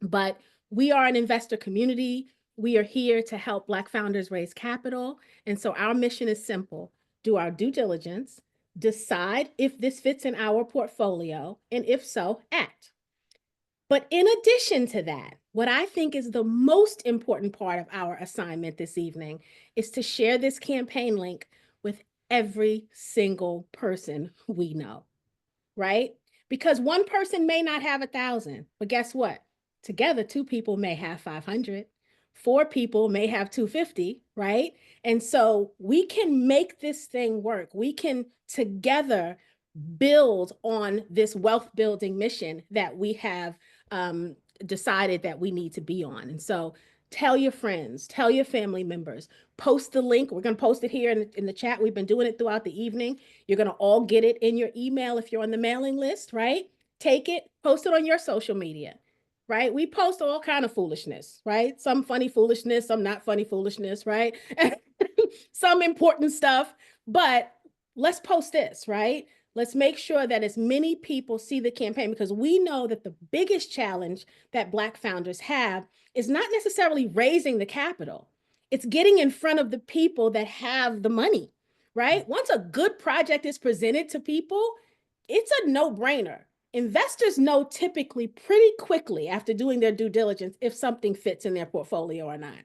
But we are an investor community. We are here to help Black founders raise capital. And so our mission is simple: do our due diligence, decide if this fits in our portfolio, and if so, act. But in addition to that, what I think is the most important part of our assignment this evening is to share this campaign link with every single person we know, right? Because one person may not have 1,000, but guess what? Together, 2 people may have 500. 4 people may have 250, right? And so we can make this thing work. We can together build on this wealth building mission that we have decided that we need to be on. And so tell your friends, tell your family members, post the link. We're going to post it here in the chat. We've been doing it throughout the evening. You're going to all get it in your email if you're on the mailing list, right? Take it, post it on your social media, right? We post all kind of foolishness, right? Some funny foolishness, some not funny foolishness, right? Some important stuff, but let's post this, right? Let's make sure that as many people see the campaign, because we know that the biggest challenge that Black founders have is not necessarily raising the capital. It's getting in front of the people that have the money, right? Once a good project is presented to people, it's a no-brainer. Investors know typically pretty quickly after doing their due diligence if something fits in their portfolio or not.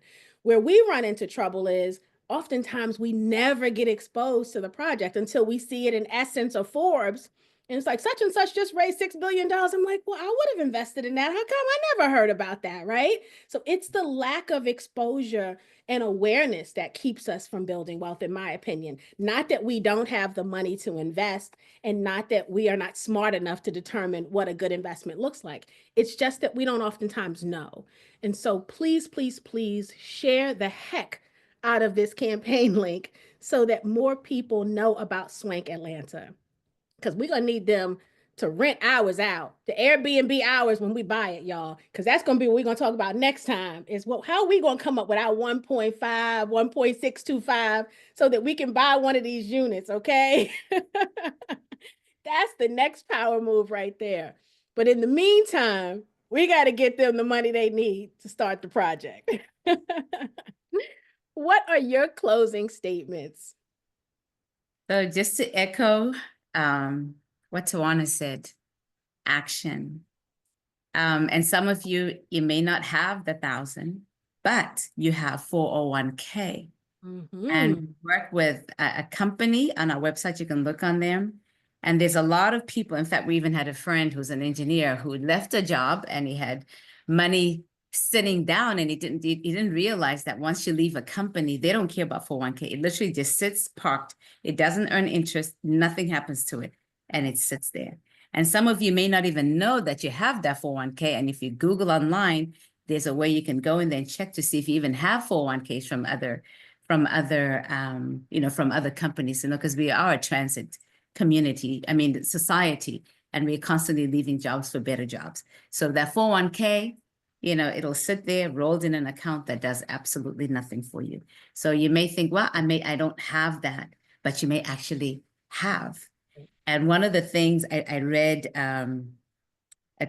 Where we run into trouble is oftentimes we never get exposed to the project until we see it in Essence or Forbes, And it's like, such and such just raised $6 billion. I'm like, well, I would have invested in that. How come I never heard about that, right? So it's the lack of exposure and awareness that keeps us from building wealth, in my opinion. Not that we don't have the money to invest, and not that we are not smart enough to determine what a good investment looks like. It's just that we don't oftentimes know. And so please, please, please share the heck out of this campaign link so that more people know about Swank Atlanta. Because we're going to need them to rent hours out, the Airbnb hours when we buy it, y'all. Because that's going to be what we're going to talk about next time is how are we going to come up with our 1.5, 1.625 so that we can buy one of these units, okay? That's the next power move right there. But in the meantime, we got to get them the money they need to start the project. What are your closing statements? So just to echo what Tawana said, action. And some of you may not have the 1,000, but you have 401k. And we work with a company on our website. You can look on them. And there's a lot of people. In fact, we even had a friend who's an engineer who left a job and he had money sitting down, and he didn't realize that once you leave a company, they don't care about 401k. It literally just sits parked. It doesn't earn interest. Nothing happens to it. And it sits there. And some of you may not even know that you have that 401k. And if you Google online, there's a way you can go in there and check to see if you even have 401ks from other companies, because we are a transit community, society, and we're constantly leaving jobs for better jobs. So that 401k, it'll sit there rolled in an account that does absolutely nothing for you. So you may think, well, I don't have that, but you may actually have. And one of the things I read a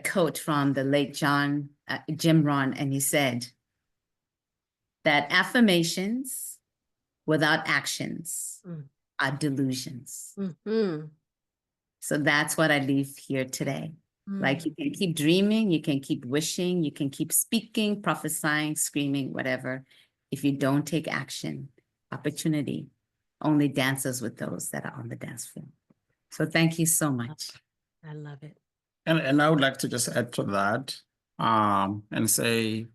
quote from the late Jim Rohn, and he said that affirmations without actions are delusions. So that's what I leave here today. Like, you can keep dreaming, you can keep wishing, you can keep speaking, prophesying, screaming, whatever. If you don't take action, opportunity only dances with those that are on the dance floor. So thank you so much. I love it. And I would like to just add to that and say,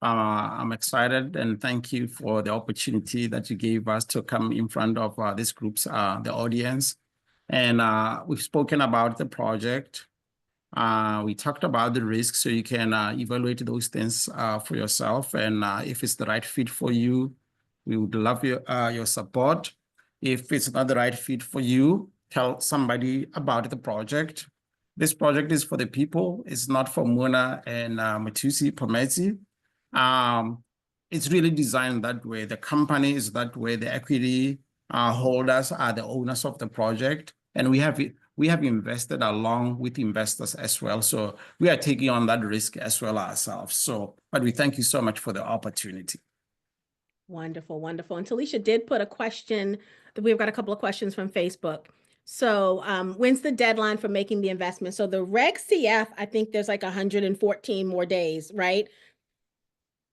I'm excited and thank you for the opportunity that you gave us to come in front of this group's, the audience. And we've spoken about the project. We talked about the risks, so you can evaluate those things for yourself. And if it's the right fit for you, we would love your support. If it's not the right fit for you, tell somebody about the project. This project is for the people. It's not for Muna and Matusi Pomezi. It's really designed that way. The company is that way. The equity holders are the owners of the project. And we have invested along with investors as well. So we are taking on that risk as well ourselves. So, but we thank you so much for the opportunity. Wonderful, wonderful. And Talisha did put a question. We've got a couple of questions from Facebook. So when's the deadline for making the investment? So the Reg CF, I think there's like 114 more days, right?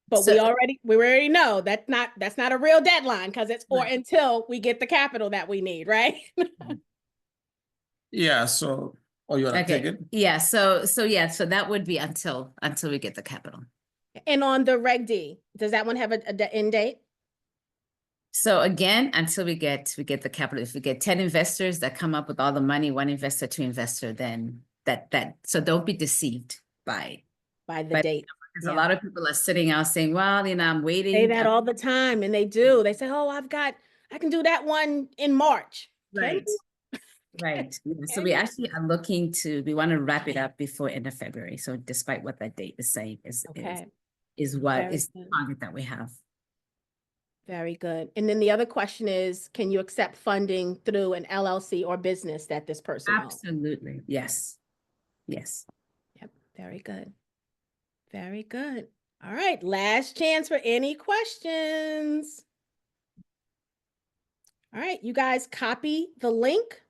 But we already know that's not a real deadline, because it's until we get the capital that we need, right? Yeah, so, you want to take it? Yeah, so that would be until we get the capital. And on the Reg D, does that one have a end date? So again, until we get the capital. If we get 10 investors that come up with all the money, one investor, two investor, then so don't be deceived by the date. Because a lot of people are sitting out saying, well, I'm waiting. Say that all the time, and they do. They say, oh, I can do that one in March. Right. Right. Yeah. So we actually are we want to wrap it up before end of February. So despite what that date is saying is the target that we have. Very good. And then the other question is, can you accept funding through an LLC or business that this person owns? Absolutely. Yes. Yes. Yep. Very good. Very good. All right. Last chance for any questions. All right. You guys copy the link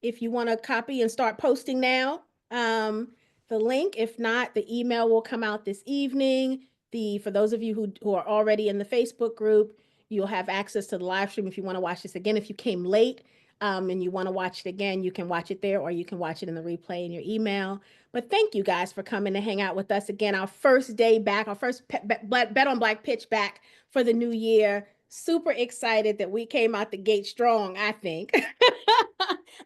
if you want to copy and start posting now. The link. If not, the email will come out this evening. For those of you who are already in the Facebook group, you'll have access to the live stream if you want to watch this again. If you came late, and you want to watch it again, you can watch it there, or you can watch it in the replay in your email. But thank you guys for coming to hang out with us again. Our first day back, our first Bet on Black pitch back for the new year. Super excited that we came out the gate strong, I think.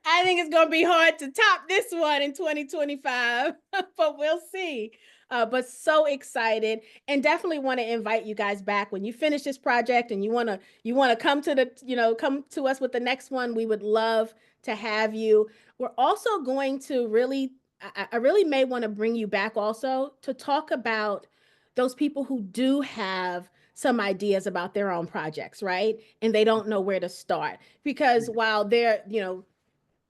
I think it's going to be hard to top this one in 2025, but we'll see. But so excited, and definitely want to invite you guys back when you finish this project and you want to come to come to us with the next one. We would love to have you. We're also going to I really may want to bring you back also to talk about those people who do have some ideas about their own projects, right? And they don't know where to start, because while they're,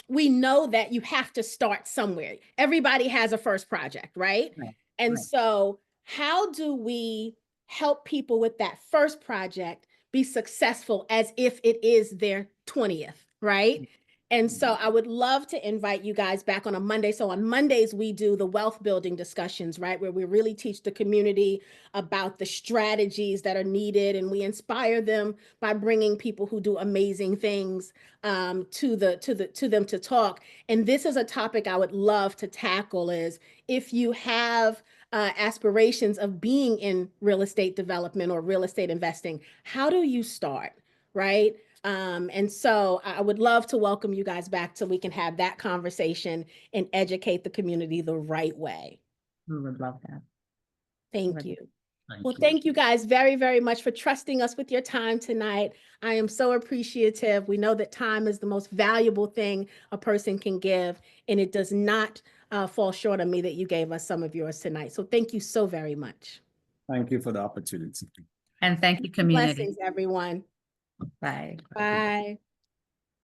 we know that you have to start somewhere. Everybody has a first project, right? Right, And right. so how do we help people with that first project be successful as if it is their 20th, right? And so I would love to invite you guys back on a Monday. So on Mondays, we do the wealth building discussions, right? Where we really teach the community about the strategies that are needed, and we inspire them by bringing people who do amazing things to them to talk. And this is a topic I would love to tackle: is if you have aspirations of being in real estate development or real estate investing, how do you start, right? And so I would love to welcome you guys back so we can have that conversation and educate the community the right way. We would love that. Thank you. Thank Well, you. thank you guys very, very much for trusting us with your time tonight. I am so appreciative. We know that time is the most valuable thing a person can give, and it does not fall short on me that you gave us some of yours tonight. So thank you so very much. Thank you for the opportunity. And thank you, community. Blessings, everyone. Bye. Bye.